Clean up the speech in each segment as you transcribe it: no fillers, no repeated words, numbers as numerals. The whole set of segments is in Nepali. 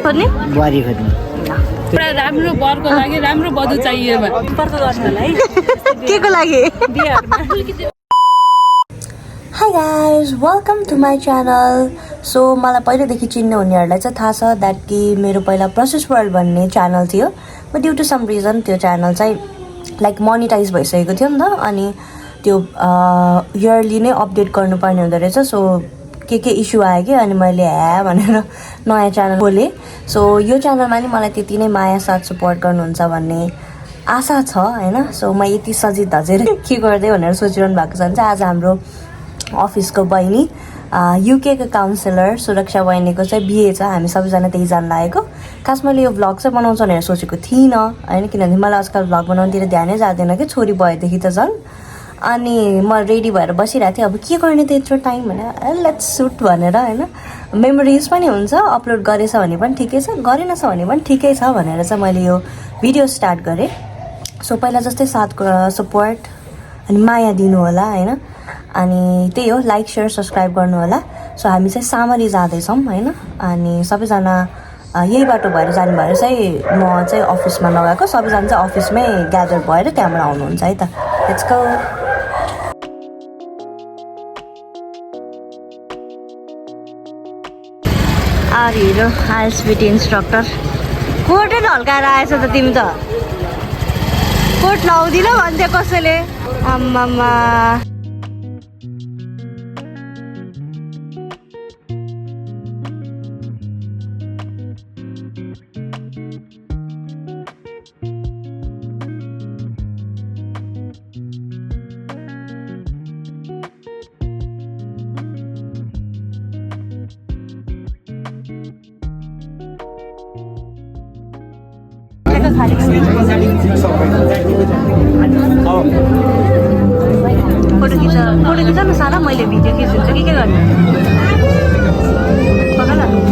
खोज्ने बुहारी खोज्ने पुरा राम्रो बरको लागि राम्रो बधु चाहियो पर्को गर्नलाई के को लागि Hi guys, welcome to my channel. So मलाई पहिलेदेखि चिन्ने हुनेहरूलाई चाहिँ थाहा छ द्याट कि मेरो पहिला प्रोसेस वर्ल्ड भन्ने च्यानल थियो but due to some reason त्यो च्यानल चाहिँ लाइक मोनिटाइज भइसकेको थियो नि त अनि त्यो इयरली नै अपडेट गर्नुपर्ने हुँदो रहेछ सो के इस्यु आयो कि अनि मैले भनेर नयाँ च्यानल खोलेँ सो यो च्यानलमा नि मलाई त्यति नै माया साथ सपोर्ट गर्नुहुन्छ भन्ने आशा छ होइन सो म यति सजित धजेर के गर्दै भनेर सोचिरहनु भएको छ भने चाहिँ आज हाम्रो अफिसको बहिनी युकेको काउन्सिलर सुरक्षा बहिनीको चाहिँ बिहे छ हामी सबैजना त्यही जान लागेको खास मैले यो भ्लग चाहिँ बनाउँछु भनेर सोचेको थिइनँ होइन किनभने मलाई आजकल भ्लग बनाउनुतिर ध्यानै जाँदैन कि छोरी भएदेखि त झन् अनि म रेडी भएर बसिरहेको थिएँ अब के गर्ने त यत्रो टाइम भनेर लेट्स सुट भनेर होइन मेमोरिज पनि हुन्छ अपलोड गरेछ भने पनि ठिकै छ गरेनछ भने पनि ठिकै छ भनेर चाहिँ मैले यो भिडियो स्टार्ट गरेँ सो पहिला जस्तै साथको सपोर्ट अनि माया दिनु होला होइन अनि त्यही हो लाइक सेयर सब्सक्राइब गर्नु होला सो हामी चाहिँ सामरी जाँदैछौँ होइन अनि सबैजना यही बाटो भएर जानु भएर चाहिँ म चाहिँ अफिसमा लगाएको सबैजना चाहिँ अफिसमै ग्यादर भएर त्यहाँबाट आउनुहुन्छ है त let's go our hero ISBT instructor कोटै हल्काएर आएछ त तिमी त कोट लाउँदिन भन्थ्यो कसैले आम्मामा फोटो खिच न सारा मैले भिडियो खिच्छु के गर्ने पक्का ल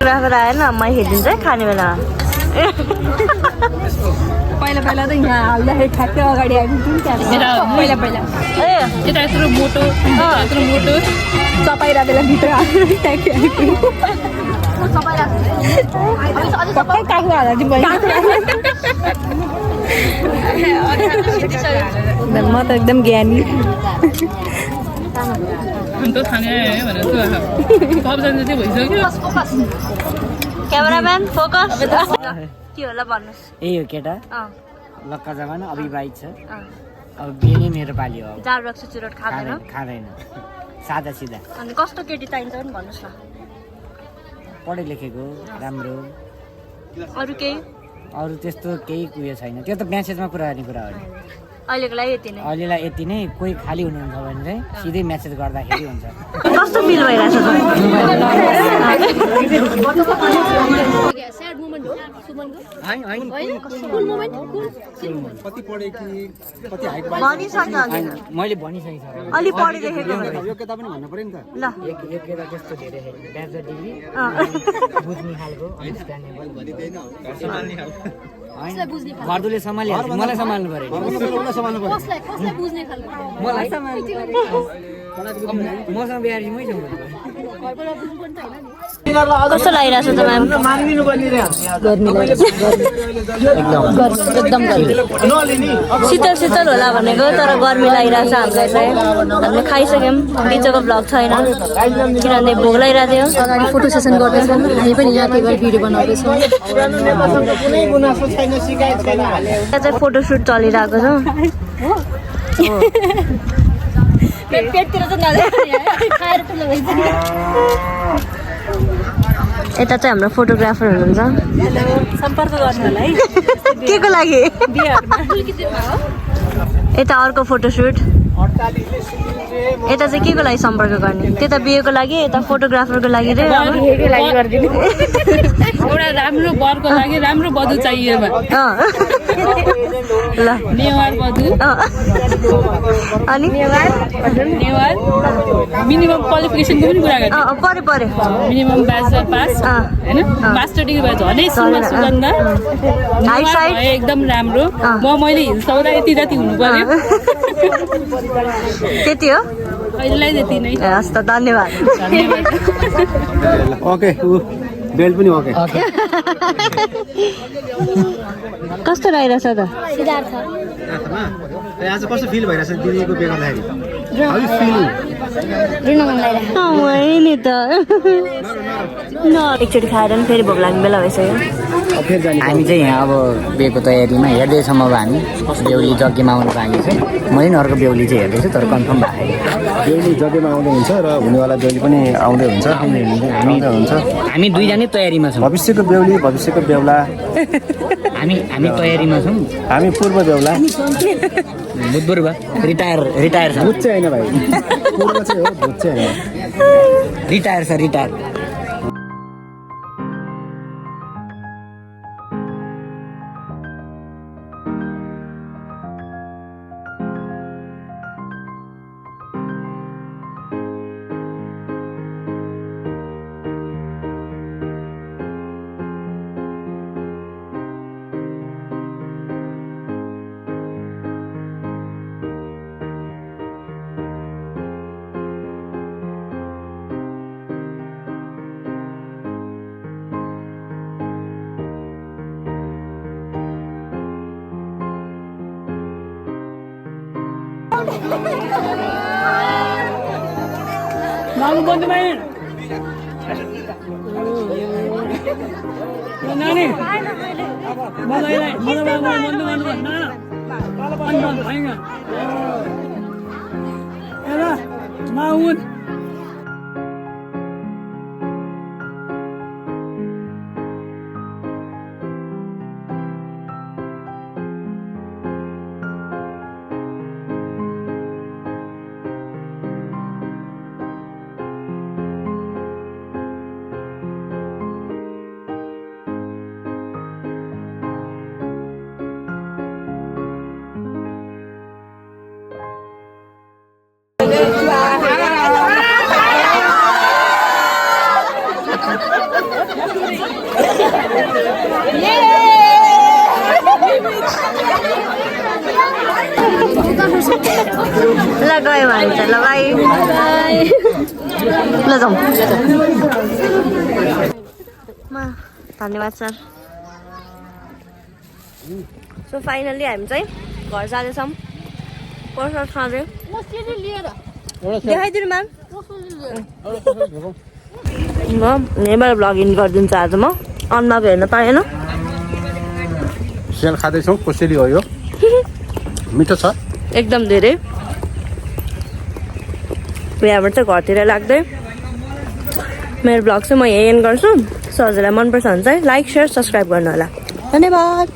फोटोग्राफर आएन म हेरिदिन्छु है खाने बेला पहिला त यहाँ हाल्दाखेरि ठ्याक्कै अगाडि आइपुग्थ्यो पहिला ए यता यत्रो मोटो चपाइरा बेला भित्र हालेर ठ्याक्कै आइपुग्यो म त एकदम ज्ञानी क्यामेराम्यान फोकस के होला भन्नुहोस् यही हो केटा लक्का जमाना अविवाहित छ अब बिहे नै मेरो पाली हो जाड रक्सी चुरोट खाँदैन सादा सिधा अनि कस्तो केटी चाहिन्छ पनि भन्नुहोस् न पढे लेखेको राम्रो अरू त्यस्तो केही उयो छैन त्यो त म्यासेजमा कुरा गर्ने कुरा हो अहिलेको लागि यति नै अहिलेलाई यति नै कोही खाली हुनुहुन्छ भने चाहिँ सिधै म्यासेज गर्दाखेरि हुन्छ कस्तो फिल भइरहेछ त स्याड मोमेन्ट हो सुमनको होइन होइन कुल मोमेन्ट कुल कति पढे कि कति हाइट भनिसक्यो होइन, मैले भनिसकेको अलि पढिरहेको योग्यता पनि भन्नु पर्यो नि त ल छ योग्यता त्यस्तो धेरै छैन ब्याचलर डिग्री बुझ्ने खालको अन्डरस्ट्यान्डेबल होइन घरदुले सम्हालिहाल्छ मलाई सम्हाल्नु पर्यो कसलाई बुझ्ने खालको मलाई मसँग बिहारी मै छु घरबाट बुझ्नु पर्ने त होइन नि कस्तो लागिरहेछ त म्याम एकदम शीतल शीतल होला भनेको तर गर्मी लागिरहेछ हामीलाई चाहिँ हामीले खाइसक्यौँ बिचको ब्लग छैन किनभने भोक लागिरहेको थियो अगाडि फोटो सेसन गर्दैछौँ हामी पनि यहाँ के गरी भिडियो बनाउँदैछौँ यहाँ चाहिँ फोटोसुट चलिरहेको छ पेटतिर चाहिँ खाएर ठुलो भइन्छ यता चाहिँ हाम्रो फोटोग्राफर हुनुहुन्छ सम्पर्क गर्नु होला है के को लागि बिहारमा यता अर्को फोटोसुट यता चाहिँ के को लागि सम्पर्क गर्ने त्यता बिहेको लागि यता फोटोग्राफरको लागि रे एउटा राम्रो वरको लागि राम्रो वधु चाहियो ल नेवार वधु अनि नेवार मिनिमम क्वालिफिकेसनको पनि कुरा गर्ने परे परे मिनिमम ब्याचलर पास होइन मास्टर डिग्री भयो झनै सुगन्ध हाइट साइड भयो एकदम राम्रो मैले हिल्सौँदा यति जति हुनु पर्यो त्यति हो अहिलेलाई त्यति नै ए हस् त धन्यवाद ओके ऊ बेल्ट पनि ओके कस्तो लागिरहेछ त आज कस्तो फिल भइरहेछ दिदीको बिहे गर्दाखेरि नि त एकचोटि खाएर पनि फेरि भोक लाग्ने बेला भइसक्यो हामी चाहिँ यहाँ अब बिहेको तयारीमा हेर्दैछौँ अब हामी बेहुली जग्गेमा आउनु बाँकी छ मैले नि अर्को बेहुली चाहिँ हेर्दैछु तर कन्फर्म भएको बेहुली जग्गामा आउँदै हुन्छ र हुनेवाला बेहुली पनि आउँदै हुन्छ हामी दुईजना तयारीमा छौँ भविष्यको बेहुली भविष्यको बेहुला हामी तयारीमा छौँ हामी पूर्व बेहुला बुधबार भयो रिटायर छ भुट चाहिँ होइन भाइ पूर्व चाहिँ हो भुट चाहिँ होइन रिटायर छ रिटायर मागु बन्द भएन नानी मलाई बन्द भएन हेर माउन ल गयो भने त ल बाई ल जाउँ धन्यवाद सर सो फाइनल्ली हामी चाहिँ घर जाँदैछौँ प्रसाद खाँदै देखाइदिनु म्याम म यहीँबाट भ्लग इन गरिदिन्छु आज म अन्नाको हेर्न पाएन सेल खाँदैछौँ कसरी हो यो मिठो छ एकदम धेरै यहाँबाट चाहिँ घरतिर लाग्दै मेरो भ्लग चाहिँ म यहीँ एन्ड गर्छु सो हजुरलाई मनपर्छ भने चाहिँ लाइक सेयर सब्सक्राइब गर्नु होला धन्यवाद।